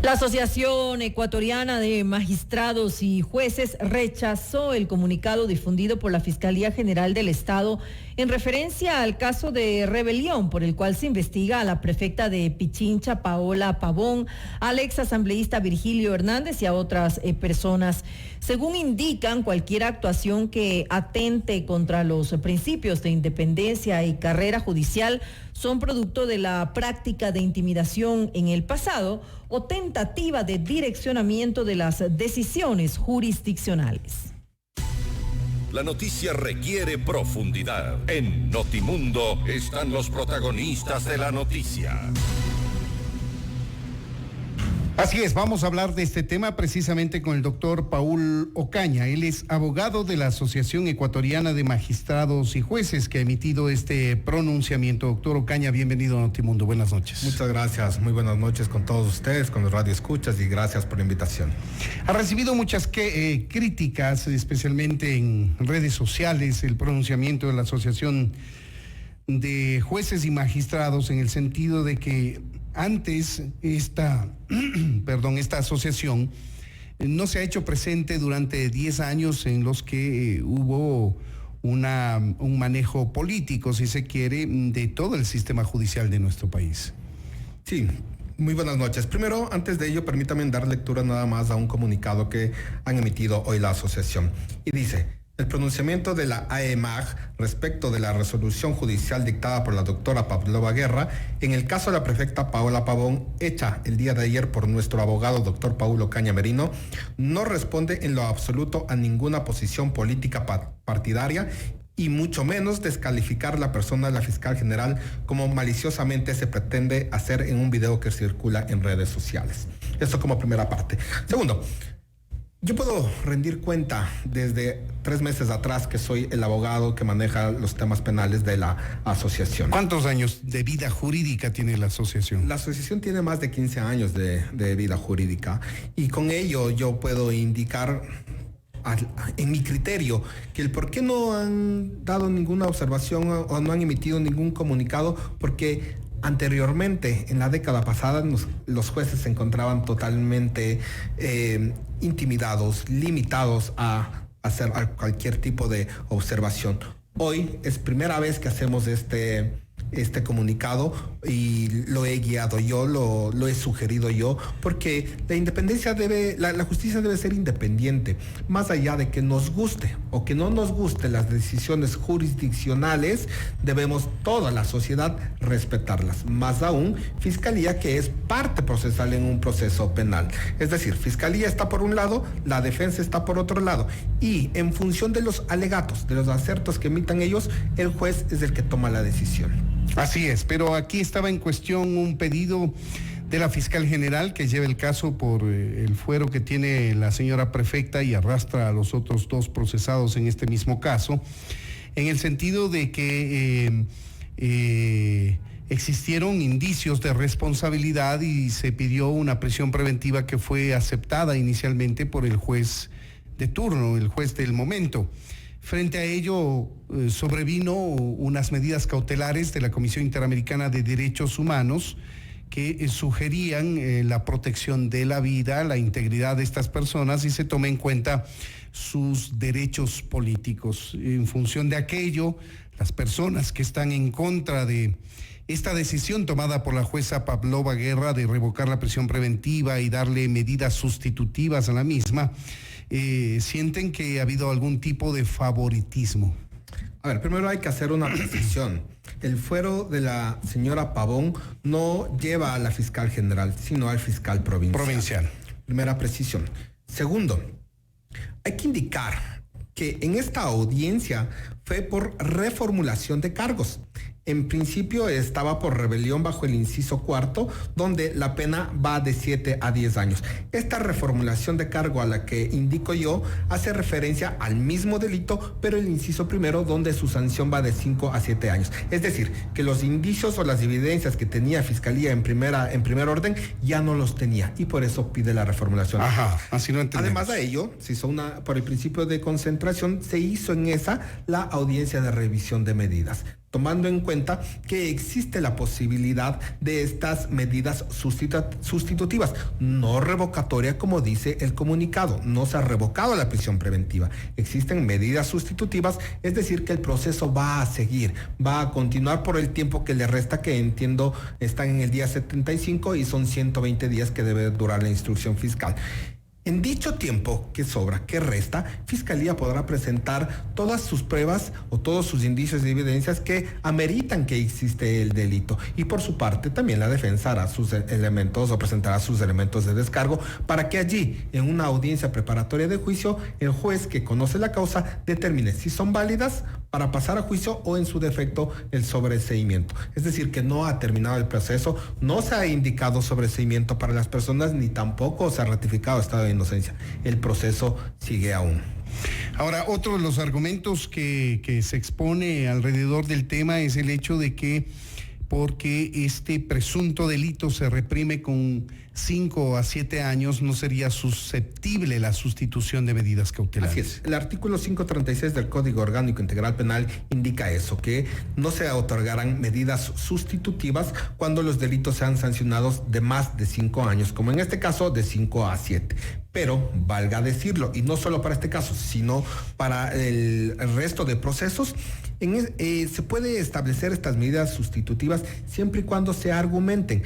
La Asociación Ecuatoriana de Magistrados y Jueces rechazó el comunicado difundido por la Fiscalía General del Estado en referencia al caso de rebelión por el cual se investiga a la prefecta de Pichincha, Paola Pavón, al ex asambleísta Virgilio Hernández y a otras personas. Según indican, cualquier actuación que atente contra los principios de independencia y carrera judicial son producto de la práctica de intimidación en el pasado o tentativa de direccionamiento de las decisiones jurisdiccionales. La noticia requiere profundidad. En Notimundo están los protagonistas de la noticia. Así es, vamos a hablar de este tema precisamente con el doctor Paul Ocaña. Él es abogado de la Asociación Ecuatoriana de Magistrados y Jueces que ha emitido este pronunciamiento. Doctor Ocaña, bienvenido a Notimundo. Buenas noches. Muchas gracias. Muy buenas noches con todos ustedes, con los radioescuchas, y gracias por la invitación. Ha recibido muchas críticas, especialmente en redes sociales, el pronunciamiento de la Asociación de Jueces y Magistrados, en el sentido de que antes esta asociación no se ha hecho presente durante 10 años en los que hubo un manejo político, si se quiere, de todo el sistema judicial de nuestro país. Sí, muy buenas noches. Primero, antes de ello, permítame dar lectura nada más a un comunicado que han emitido hoy la asociación. Y dice: el pronunciamiento de la AEMAG respecto de la resolución judicial dictada por la doctora Pavlova Guerra en el caso de la prefecta Paola Pavón, hecha el día de ayer por nuestro abogado doctor Paulo Ocaña Merino, no responde en lo absoluto a ninguna posición política partidaria y mucho menos descalificar la persona de la fiscal general como maliciosamente se pretende hacer en un video que circula en redes sociales. Esto como primera parte. Segundo, yo puedo rendir cuenta desde 3 meses atrás que soy el abogado que maneja los temas penales de la asociación. ¿Cuántos años de vida jurídica tiene la asociación? La asociación tiene más de 15 años de vida jurídica, y con ello yo puedo indicar en mi criterio que el por qué no han dado ninguna observación o no han emitido ningún comunicado, porque anteriormente, en la década pasada, los jueces se encontraban totalmente intimidados, limitados a hacer cualquier tipo de observación. Hoy es primera vez que hacemos este comunicado, y lo he guiado yo, lo he sugerido yo, porque la justicia debe ser independiente, más allá de que nos guste o que no nos guste las decisiones jurisdiccionales. Debemos toda la sociedad respetarlas, más aún Fiscalía, que es parte procesal en un proceso penal. Es decir, Fiscalía está por un lado, la defensa está por otro lado, y en función de los alegatos, de los acertos que emitan ellos, el juez es el que toma la decisión. Así es, pero aquí estaba en cuestión un pedido de la fiscal general que lleva el caso por el fuero que tiene la señora prefecta y arrastra a los otros 2 procesados en este mismo caso, en el sentido de que existieron indicios de responsabilidad y se pidió una prisión preventiva que fue aceptada inicialmente por el juez de turno, el juez del momento. Frente a ello, sobrevino unas medidas cautelares de la Comisión Interamericana de Derechos Humanos que sugerían la protección de la vida, la integridad de estas personas, y se tome en cuenta sus derechos políticos. En función de aquello, las personas que están en contra de esta decisión tomada por la jueza Pavlova Guerra de revocar la prisión preventiva y darle medidas sustitutivas a la misma, sienten que ha habido algún tipo de favoritismo. A ver, primero hay que hacer una precisión. El fuero de la señora Pavón no lleva a la fiscal general, sino al fiscal provincial. Primera precisión. Segundo, hay que indicar que en esta audiencia fue por reformulación de cargos. En principio estaba por rebelión bajo el inciso 4, donde la pena va de 7 a 10 años. Esta reformulación de cargo a la que indico yo hace referencia al mismo delito, pero el inciso 1, donde su sanción va de 5 a 7 años. Es decir, que los indicios o las evidencias que tenía Fiscalía en primer orden ya no los tenía, y por eso pide la reformulación. Ajá, así lo entendemos. Además de ello, se hizo por el principio de concentración, se hizo en esa la audiencia de revisión de medidas. tomando en cuenta que existe la posibilidad de estas medidas sustitutivas, no revocatoria como dice el comunicado. No se ha revocado la prisión preventiva. Existen medidas sustitutivas, es decir, que el proceso va a seguir, va a continuar por el tiempo que le resta, que entiendo están en el día 75 y son 120 días que debe durar la instrucción fiscal. En dicho tiempo que sobra, que resta, Fiscalía podrá presentar todas sus pruebas o todos sus indicios y evidencias que ameritan que existe el delito. Y por su parte, también la defensa hará sus elementos o presentará sus elementos de descargo para que allí, en una audiencia preparatoria de juicio, el juez que conoce la causa determine si son válidas para pasar a juicio o en su defecto el sobreseimiento. Es decir, que no ha terminado el proceso, no se ha indicado sobreseimiento para las personas ni tampoco se ha ratificado estado de inocencia. El proceso sigue aún. Ahora, otro de los argumentos que se expone alrededor del tema es el hecho de que porque este presunto delito se reprime con 5 a 7 años, no sería susceptible la sustitución de medidas cautelares. Así es. El artículo 536 del Código Orgánico Integral Penal indica eso, que no se otorgarán medidas sustitutivas cuando los delitos sean sancionados de más de 5 años, como en este caso de 5 a 7. Pero, valga decirlo, y no solo para este caso, sino para el resto de procesos, se puede establecer estas medidas sustitutivas siempre y cuando se argumenten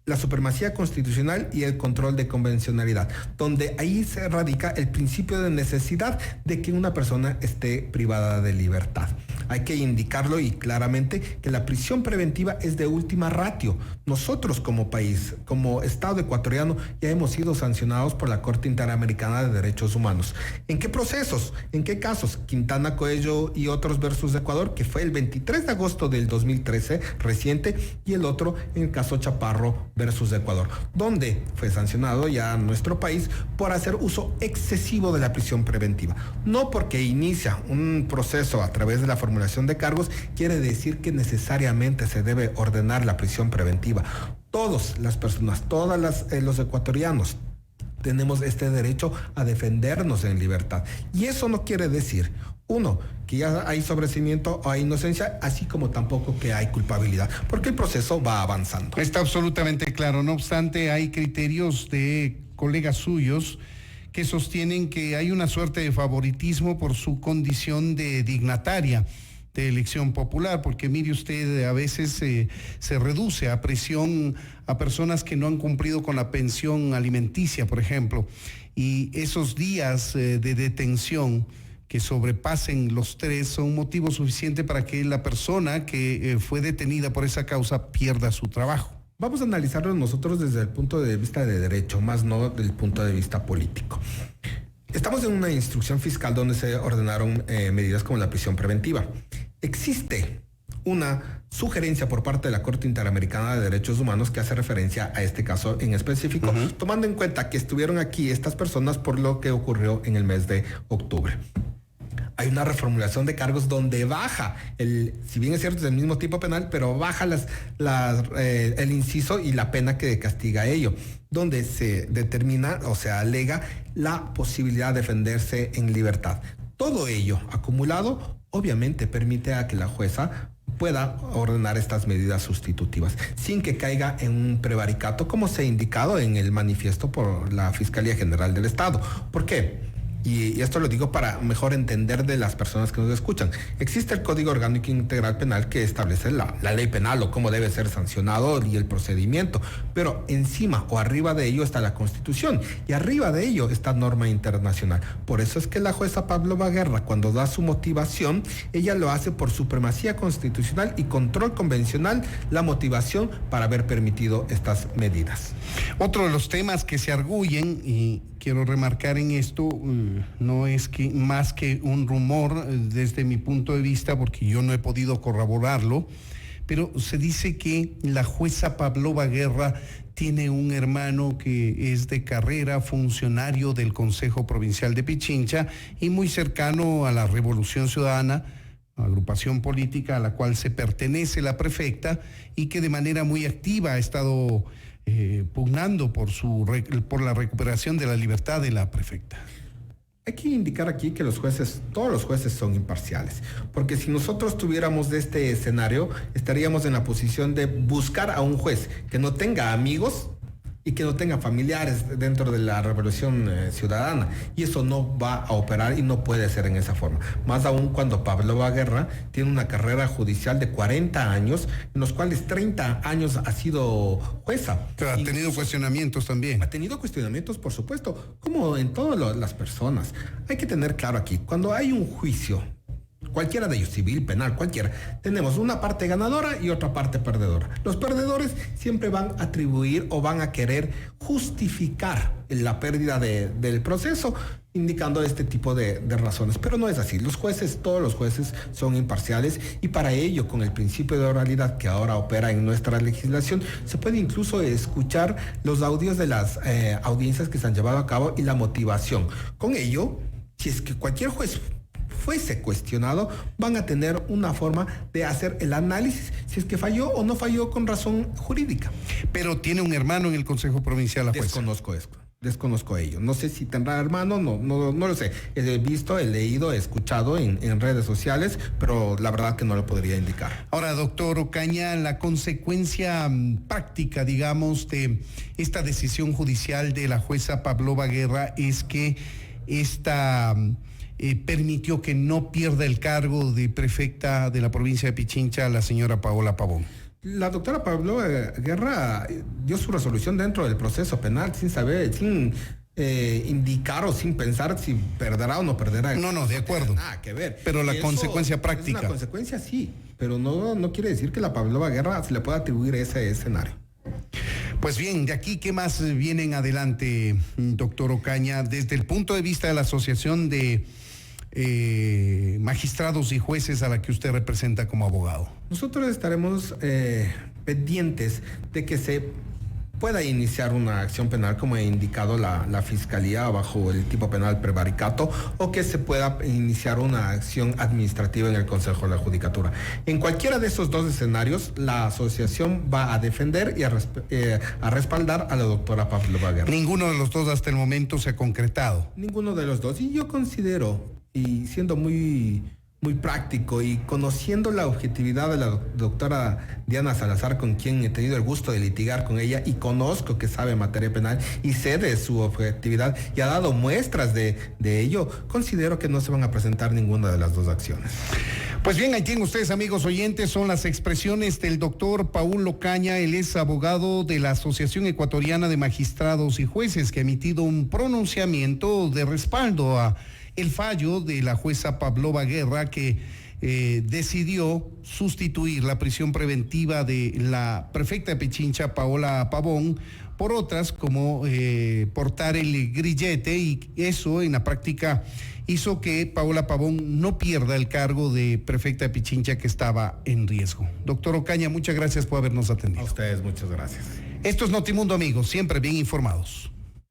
la supremacía constitucional y el control de convencionalidad, donde ahí se radica el principio de necesidad de que una persona esté privada de libertad. Hay que indicarlo y claramente que la prisión preventiva es de última ratio. Nosotros como país, como Estado ecuatoriano, ya hemos sido sancionados por la Corte Interamericana de Derechos Humanos. ¿En qué procesos? ¿En qué casos? Quintana Coello y otros versus Ecuador, que fue el 23 de agosto del 2013, reciente, y el otro en el caso Chaparro versus Ecuador, donde fue sancionado ya nuestro país por hacer uso excesivo de la prisión preventiva. No porque inicia un proceso a través de la formulación de cargos quiere decir que necesariamente se debe ordenar la prisión preventiva. Todas las personas, los ecuatorianos tenemos este derecho a defendernos en libertad. Y eso no quiere decir, uno, que ya hay sobreseimiento o hay inocencia, así como tampoco que hay culpabilidad, porque el proceso va avanzando. Está absolutamente claro. No obstante, hay criterios de colegas suyos que sostienen que hay una suerte de favoritismo por su condición de dignataria de elección popular, porque mire usted, a veces se reduce a presión a personas que no han cumplido con la pensión alimenticia, por ejemplo, y esos días de detención que sobrepasen los 3 son motivo suficiente para que la persona que fue detenida por esa causa pierda su trabajo. Vamos a analizarlo nosotros desde el punto de vista de derecho, más no del punto de vista político. Estamos en una instrucción fiscal donde se ordenaron medidas como la prisión preventiva. Existe una sugerencia por parte de la Corte Interamericana de Derechos Humanos que hace referencia a este caso en específico, tomando en cuenta que estuvieron aquí estas personas por lo que ocurrió en el mes de octubre. Hay una reformulación de cargos donde baja, si bien es cierto es del mismo tipo penal, pero baja el inciso y la pena que castiga ello, donde se determina o se alega la posibilidad de defenderse en libertad. Todo ello acumulado obviamente permite a que la jueza pueda ordenar estas medidas sustitutivas sin que caiga en un prevaricato como se ha indicado en el manifiesto por la Fiscalía General del Estado. ¿Por qué? Y esto lo digo para mejor entender de las personas que nos escuchan. Existe el Código Orgánico Integral Penal que establece la ley penal o cómo debe ser sancionado y el procedimiento, pero encima o arriba de ello está la Constitución y arriba de ello está norma internacional. Por eso es que la jueza Pavlova Guerra, cuando da su motivación, ella lo hace por supremacía constitucional y control convencional, la motivación para haber permitido estas medidas. Otro de los temas que se arguyen, y quiero remarcar en esto, no es que más que un rumor desde mi punto de vista, porque yo no he podido corroborarlo, pero se dice que la jueza Pavlova Guerra tiene un hermano que es de carrera, funcionario del Consejo Provincial de Pichincha y muy cercano a la Revolución Ciudadana, agrupación política a la cual se pertenece la prefecta y que de manera muy activa ha estado pugnando por la recuperación de la libertad de la prefecta. Hay que indicar aquí que todos los jueces son imparciales, porque si nosotros tuviéramos de este escenario, estaríamos en la posición de buscar a un juez que no tenga amigos y que no tenga familiares dentro de la revolución ciudadana. Y eso no va a operar y no puede ser en esa forma. Más aún cuando Pavlova Guerra tiene una carrera judicial de 40 años, en los cuales 30 años ha sido jueza. Pero ha tenido cuestionamientos también. Ha tenido cuestionamientos, por supuesto, como en todas las personas. Hay que tener claro aquí, cuando hay un juicio, cualquiera de ellos, civil, penal, cualquiera, tenemos una parte ganadora y otra parte perdedora. Los perdedores siempre van a atribuir o van a querer justificar la pérdida del proceso, indicando este tipo de razones. Pero no es así. Todos los jueces son imparciales y para ello, con el principio de oralidad que ahora opera en nuestra legislación, se puede incluso escuchar los audios de las audiencias que se han llevado a cabo y la motivación. Con ello, si es que cualquier juez fuese cuestionado, van a tener una forma de hacer el análisis si es que falló o no falló con razón jurídica. Pero tiene un hermano en el Consejo Provincial, la jueza. Desconozco ello. No sé si tendrá hermano, no lo sé. He visto, he leído, he escuchado en redes sociales, pero la verdad que no lo podría indicar. Ahora, doctor Ocaña, la consecuencia práctica, digamos, de esta decisión judicial de la jueza Pavlova Guerra es que esta permitió que no pierda el cargo de prefecta de la provincia de Pichincha la señora Paola Pavón. La doctora Pavlova Guerra dio su resolución dentro del proceso penal sin saber, sin indicar o sin pensar si perderá o no perderá. No, de acuerdo. No tiene nada que ver. Pero la consecuencia práctica. Es una consecuencia, sí, pero no quiere decir que la Pavlova Guerra se le pueda atribuir ese escenario. Pues bien, de aquí, ¿qué más vienen adelante, doctor Ocaña? Desde el punto de vista de la Asociación de Magistrados y Jueces a la que usted representa como abogado. Nosotros estaremos pendientes de que se pueda iniciar una acción penal, como ha indicado la Fiscalía bajo el tipo penal prevaricato, o que se pueda iniciar una acción administrativa en el Consejo de la Judicatura. En cualquiera de esos dos escenarios, la asociación va a defender y a respaldar a la doctora Pavlova Guerra. Ninguno de los dos hasta el momento se ha concretado. Ninguno de los dos. Y yo considero, y siendo muy práctico y conociendo la objetividad de la doctora Diana Salazar, con quien he tenido el gusto de litigar con ella y conozco que sabe materia penal y sé de su objetividad y ha dado muestras de ello, considero que no se van a presentar ninguna de las dos acciones. Pues bien, ahí tienen ustedes, amigos oyentes, son las expresiones del doctor Paul Ocaña. Él es abogado de la Asociación Ecuatoriana de Magistrados y Jueces, que ha emitido un pronunciamiento de respaldo a el fallo de la jueza Pavlova Guerra, que decidió sustituir la prisión preventiva de la prefecta de Pichincha, Paola Pavón, por otras como portar el grillete, y eso en la práctica hizo que Paola Pavón no pierda el cargo de prefecta de Pichincha, que estaba en riesgo. Doctor Ocaña, muchas gracias por habernos atendido. A ustedes, muchas gracias. Esto es Notimundo, amigos, siempre bien informados.